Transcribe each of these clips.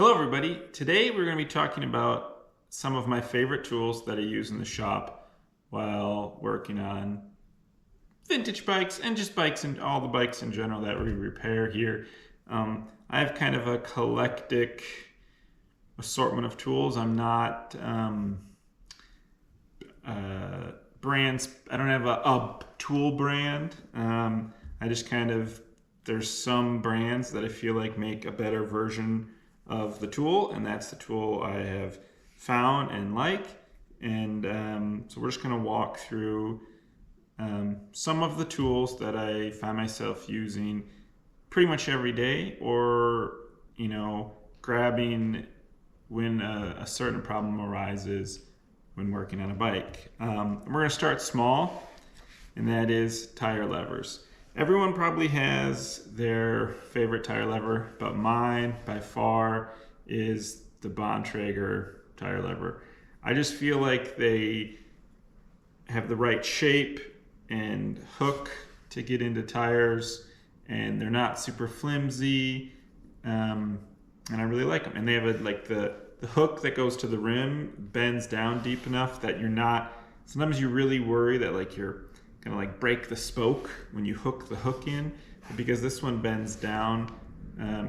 Hello everybody. Today we're going to be talking about some of my favorite tools that I use in the shop while working on vintage bikes and just bikes and all the bikes in general that we repair here. I have kind of a eclectic assortment of tools. I'm not brands. I don't have a tool brand. I just kind of, there's some brands that I feel like make a better version of the tool, and that's the tool I have found and like. And so we're just going to walk through some of the tools that I find myself using pretty much every day, or grabbing when a certain problem arises when working on a bike. We're going to start small, and that is tire levers. Everyone probably has their favorite tire lever, but mine by far is the Bontrager tire lever. I just feel like they have the right shape and hook to get into tires, and they're not super flimsy, and I really like them. And they have the hook that goes to the rim bends down deep enough that you're not, sometimes you really worry that you're gonna break the spoke when you hook the hook in, but because this one bends down,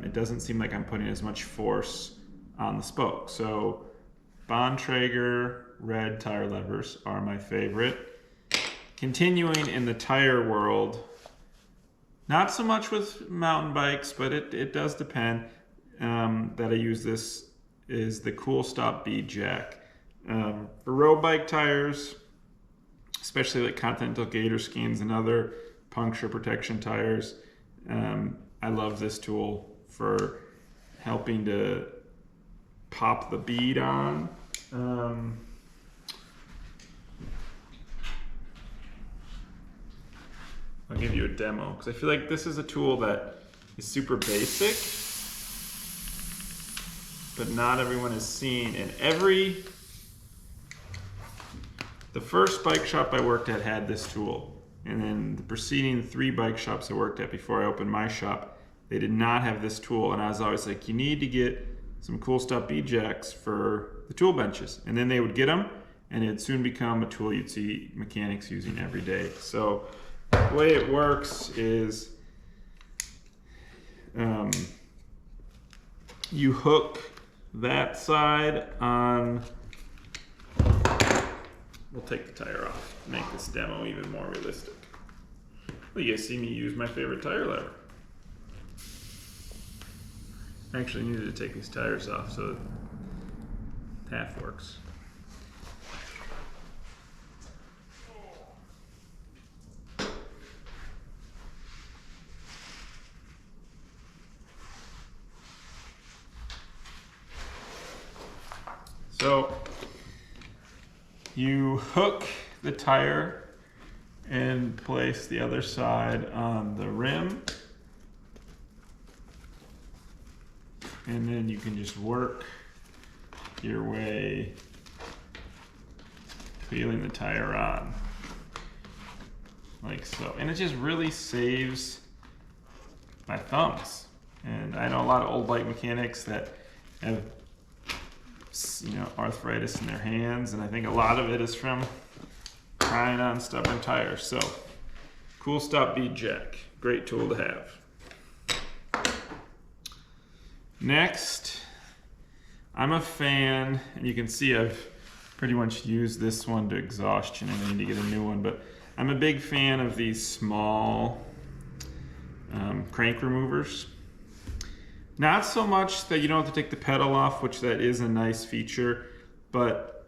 it doesn't seem like I'm putting as much force on the spoke. So Bontrager red tire levers are my favorite. Continuing in the tire world, not so much with mountain bikes, but it does depend, that I use this, is the Kool Bead jack. For road bike tires, especially like Continental Gator skins and other puncture protection tires, I love this tool for helping to pop the bead on. I'll give you a demo because I feel like this is a tool that is super basic, but not everyone is seen. And the first bike shop I worked at had this tool, and then the preceding 3 bike shops I worked at before I opened my shop, they did not have this tool. And I was always like, you need to get some Kool bead jacks for the tool benches. And then they would get them, and it'd soon become a tool you'd see mechanics using every day. So the way it works is you hook that side on. We'll take the tire off to make this demo even more realistic. Well, you guys see me use my favorite tire lever. I actually needed to take these tires off, so half works. So you hook the tire and place the other side on the rim, and then you can just work your way peeling the tire on like so. And it just really saves my thumbs. And I know a lot of old bike mechanics that have arthritis in their hands, and I think a lot of it is from trying on stubborn tires. So Kool bead jack, great tool to have. Next, I'm a fan, and you can see I've pretty much used this one to exhaustion and I need to get a new one, but I'm a big fan of these small crank removers. Not so much that you don't have to take the pedal off, which that is a nice feature, but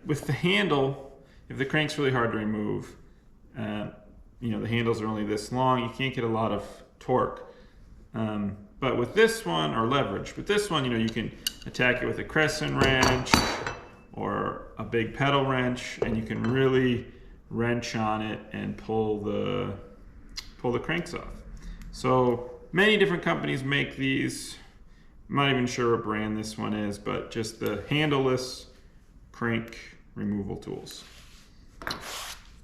with the handle, if the crank's really hard to remove, the handles are only this long, you can't get a lot of torque. But with this one, or leverage, with this one, you can attack it with a crescent wrench or a big pedal wrench, and you can really wrench on it and pull the cranks off. So many different companies make these. I'm not even sure what brand this one is, but just the handleless crank removal tools.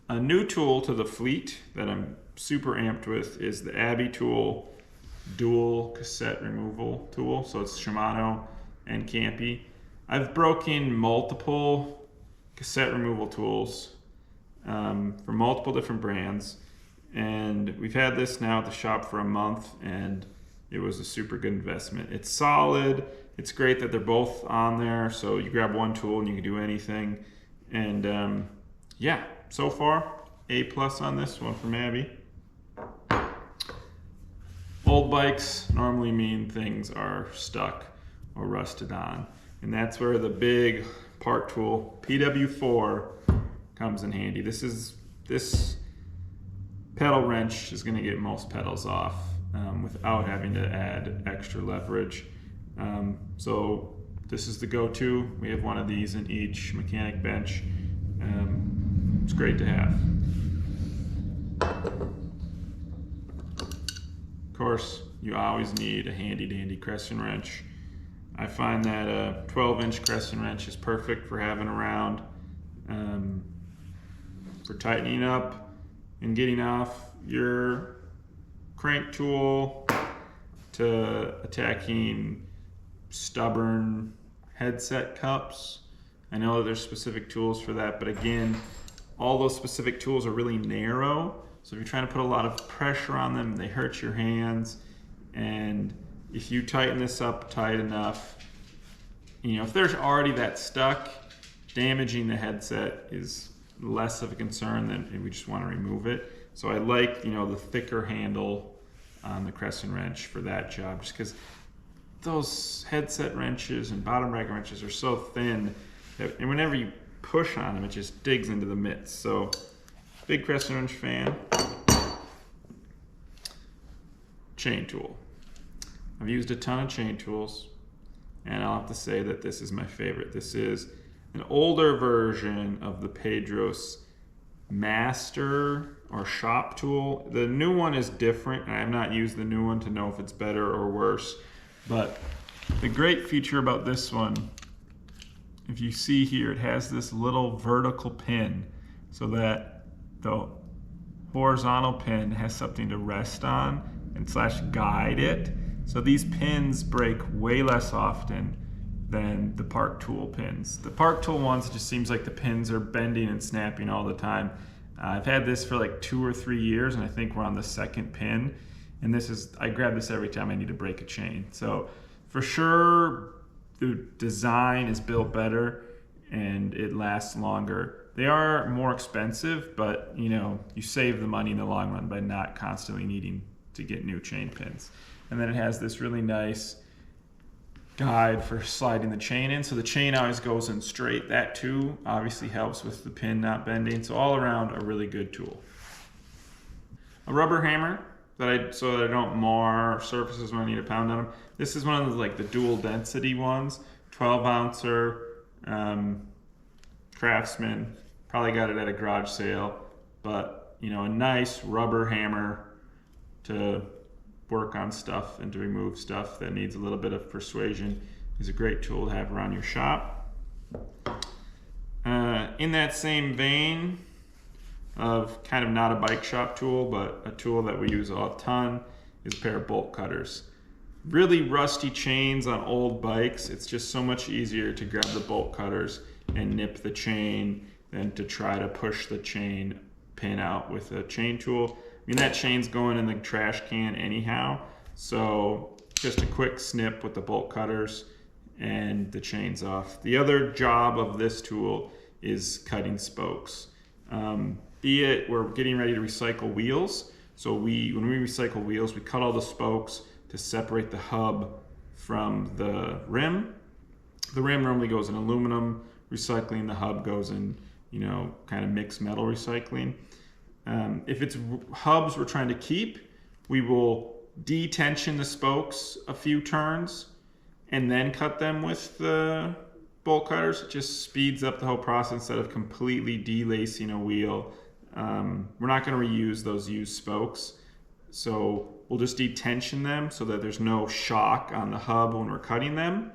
A new tool to the fleet that I'm super amped with is the Abbey tool dual cassette removal tool. So it's Shimano and Campy. I've broken multiple cassette removal tools for multiple different brands. And we've had this now at the shop for a month, and it was a super good investment. It's solid. It's great that they're both on there. So you grab one tool and you can do anything. And yeah, so far, A+ on this one from Abbey. Old bikes normally mean things are stuck or rusted on. And that's where the big Parktool PW4 comes in handy. This pedal wrench is going to get most pedals off without having to add extra leverage. So this is the go-to. We have one of these in each mechanic bench. It's great to have. Of course, you always need a handy-dandy crescent wrench. I find that a 12-inch crescent wrench is perfect for having around, for tightening up and getting off your crank tool, to attacking stubborn headset cups. I know that there's specific tools for that, but again, all those specific tools are really narrow. So if you're trying to put a lot of pressure on them, they hurt your hands. And if you tighten this up tight enough, you know, if there's already that stuck, damaging the headset is less of a concern than we just want to remove it. So I like, you know, the thicker handle on the crescent wrench for that job, just because those headset wrenches and bottom bracket wrenches are so thin that, and whenever you push on them, it just digs into the mitts. So big crescent wrench fan. Chain tool. I've used a ton of chain tools, and I'll have to say that this is my favorite. This is an older version of the Pedros Master or Shop tool. The new one is different, and I have not used the new one to know if it's better or worse. But the great feature about this one, if you see here, it has this little vertical pin so that the horizontal pin has something to rest on and / guide it. So these pins break way less often than the Parktool pins. The Parktool ones, it just seems like the pins are bending and snapping all the time. I've had this for like 2 or 3 years, and I think we're on the second pin. And this is, I grab this every time I need to break a chain. So for sure, the design is built better and it lasts longer. They are more expensive, but you know, you save the money in the long run by not constantly needing to get new chain pins. And then it has this really nice guide for sliding the chain in. So the chain always goes in straight. That too obviously helps with the pin not bending. So all around a really good tool. A rubber hammer so that I don't mar surfaces when I need to pound on them. This is one of the, like the dual density ones, 12-ouncer, Craftsman. Probably got it at a garage sale, but you know, a nice rubber hammer to work on stuff and to remove stuff that needs a little bit of persuasion is a great tool to have around your shop. In that same vein of kind of not a bike shop tool, but a tool that we use a ton, is a pair of bolt cutters. Really rusty chains on old bikes, it's just so much easier to grab the bolt cutters and nip the chain than to try to push the chain pin out with a chain tool. I mean, that chain's going in the trash can anyhow, so just a quick snip with the bolt cutters and the chain's off. The other job of this tool is cutting spokes. Be it we're getting ready to recycle wheels, so when we recycle wheels, we cut all the spokes to separate the hub from the rim. The rim normally goes in aluminum recycling, the hub goes in, you know, kind of mixed metal recycling. If it's hubs we're trying to keep, we will detension the spokes a few turns and then cut them with the bolt cutters. It just speeds up the whole process instead of completely delacing a wheel. We're not going to reuse those used spokes, so we'll just detension them so that there's no shock on the hub when we're cutting them,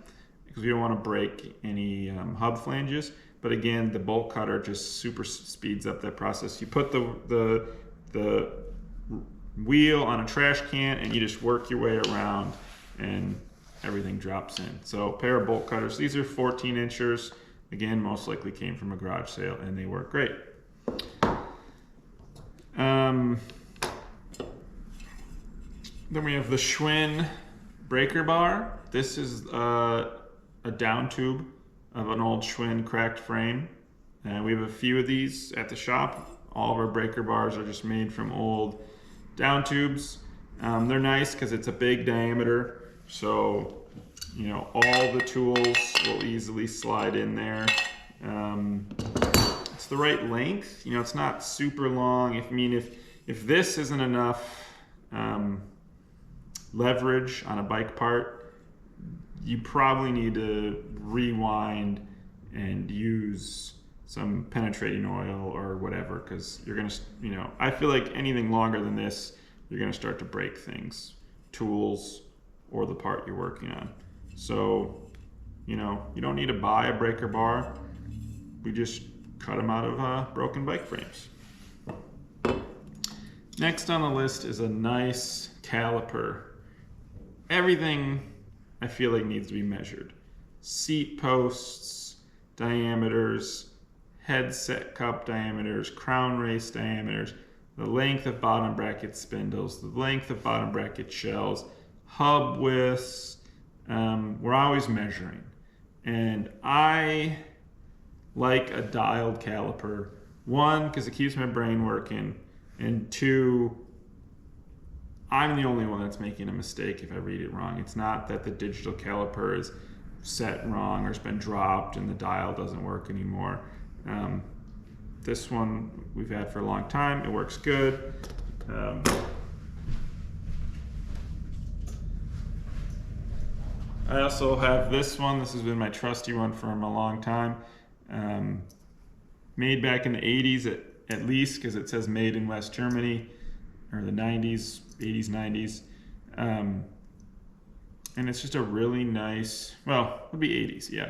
because we don't want to break any hub flanges. But again, the bolt cutter just super speeds up that process. You put the wheel on a trash can, and you just work your way around and everything drops in. So a pair of bolt cutters. These are 14 inchers. Again, most likely came from a garage sale, and they work great. Then we have the Schwinn breaker bar. This is a down tube of an old Schwinn cracked frame. We have a few of these at the shop. All of our breaker bars are just made from old down tubes. They're nice because it's a big diameter, so you know all the tools will easily slide in there. It's the right length. You know, it's not super long. If this isn't enough leverage on a bike part, you probably need to rewind and use some penetrating oil or whatever, because you're gonna, you know, I feel like anything longer than this, you're gonna start to break things, tools, or the part you're working on. So, you know, you don't need to buy a breaker bar. We just cut them out of broken bike frames. Next on the list is a nice caliper. Everything I feel like needs to be measured. Seat posts, diameters, headset cup diameters, crown race diameters, the length of bottom bracket spindles, the length of bottom bracket shells, hub widths. We're always measuring. And I like a dialed caliper. One, because it keeps my brain working. And two, I'm the only one that's making a mistake if I read it wrong. It's not that the digital caliper is set wrong or it's been dropped and the dial doesn't work anymore. This one we've had for a long time. It works good. I also have this one. This has been my trusty one for a long time. Made back in the 80s at least, because it says made in West Germany, or the 90s, 80s, 90s. And it's just a really nice, well, it would be 80s, yeah.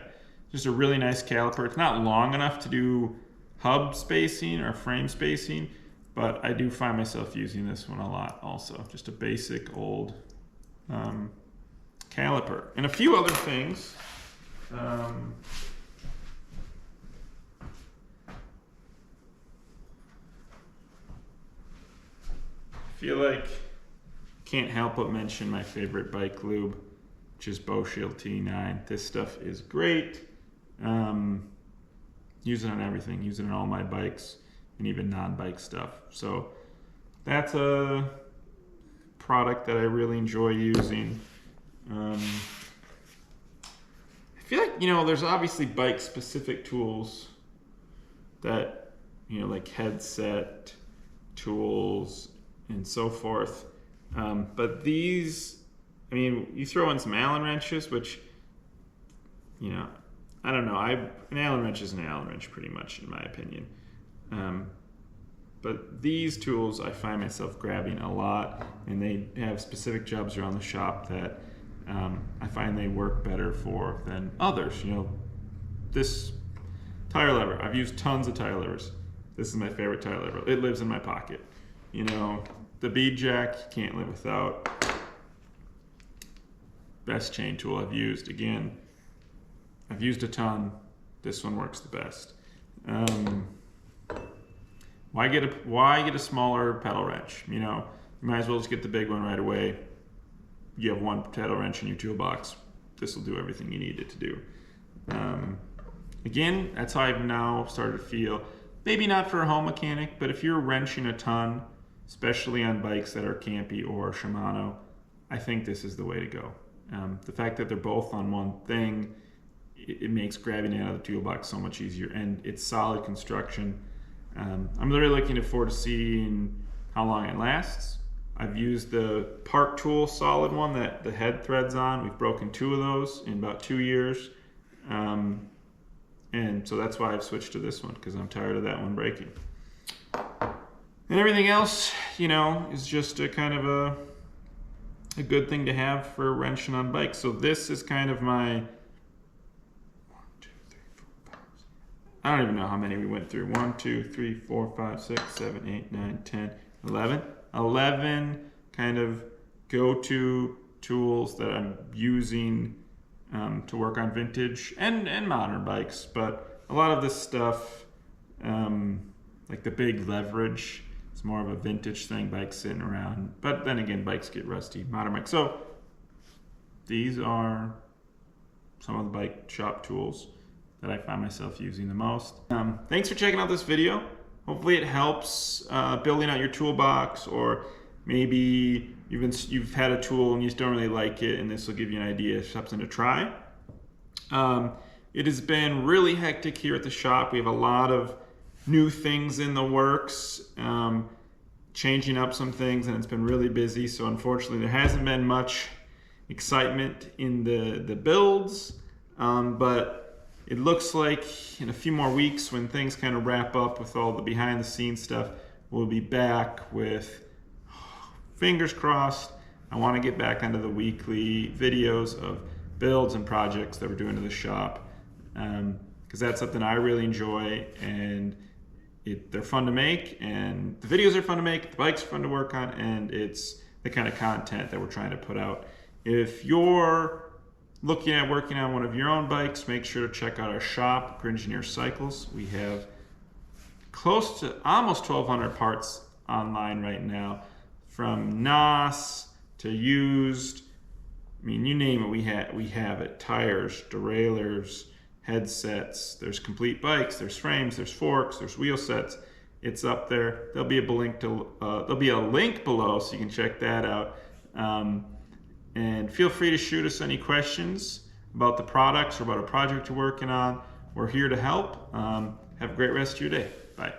Just a really nice caliper. It's not long enough to do hub spacing or frame spacing, but I do find myself using this one a lot also. Just a basic old caliper. And a few other things. I feel like can't help but mention my favorite bike lube, which is Shield T9. This stuff is great. Use it on everything. Use it on all my bikes and even non-bike stuff. So that's a product that I really enjoy using. I feel like, you know, there's obviously bike specific tools that, you know, like headset tools and so forth. But these, I mean, you throw in some Allen wrenches, which, you know, I don't know. An Allen wrench is an Allen wrench pretty much, in my opinion. But these tools I find myself grabbing a lot, and they have specific jobs around the shop that I find they work better for than others. You know, this tire lever, I've used tons of tire levers. This is my favorite tire lever. It lives in my pocket. You know, the bead jack, you can't live without. Best chain tool I've used. Again, I've used a ton. This one works the best. Why get a smaller pedal wrench? You know, you might as well just get the big one right away. You have one pedal wrench in your toolbox. This will do everything you need it to do. Again, that's how I've now started to feel. Maybe not for a home mechanic, but if you're wrenching a ton, especially on bikes that are campy or Shimano, I think this is the way to go. The fact that they're both on one thing, it makes grabbing it out of the toolbox so much easier, and it's solid construction. I'm really looking forward to seeing how long it lasts. I've used the Parktool solid one that the head threads on. We've broken 2 of those in about 2 years. And so that's why I've switched to this one, because I'm tired of that one breaking. And everything else, you know, is just a kind of a good thing to have for wrenching on bikes. So this is kind of my, 1, 2, 3, 4, 5, 6. I don't even know how many we went through. 1, 2, 3, 4, 5, 6, 7, 8, 9, 10, 11. 11 kind of go-to tools that I'm using to work on vintage and modern bikes. But a lot of this stuff, like the big leverage, it's more of a vintage thing, bikes sitting around. But then again, bikes get rusty, modern bikes. So these are some of the bike shop tools that I find myself using the most. Thanks for checking out this video. Hopefully it helps building out your toolbox, or maybe you've had a tool and you just don't really like it, and this will give you an idea of something to try. It has been really hectic here at the shop. We have a lot of new things in the works, changing up some things, and it's been really busy. So unfortunately there hasn't been much excitement in the builds, but it looks like in a few more weeks, when things kind of wrap up with all the behind the scenes stuff, we'll be back with, fingers crossed, I want to get back onto the weekly videos of builds and projects that we're doing to the shop, because that's something I really enjoy, and they're fun to make, and the videos are fun to make, the bikes are fun to work on, and it's the kind of content that we're trying to put out. If you're looking at working on one of your own bikes, make sure to check out our shop, Grid Engineer Cycles. We have close to almost 1,200 parts online right now, from NOS to used. I mean, you name it, we have it. Tires, derailleurs, headsets. There's complete bikes. There's frames. There's forks. There's wheel sets. It's up there. There'll be a link below, so you can check that out. And feel free to shoot us any questions about the products or about a project you're working on. We're here to help. Have a great rest of your day. Bye.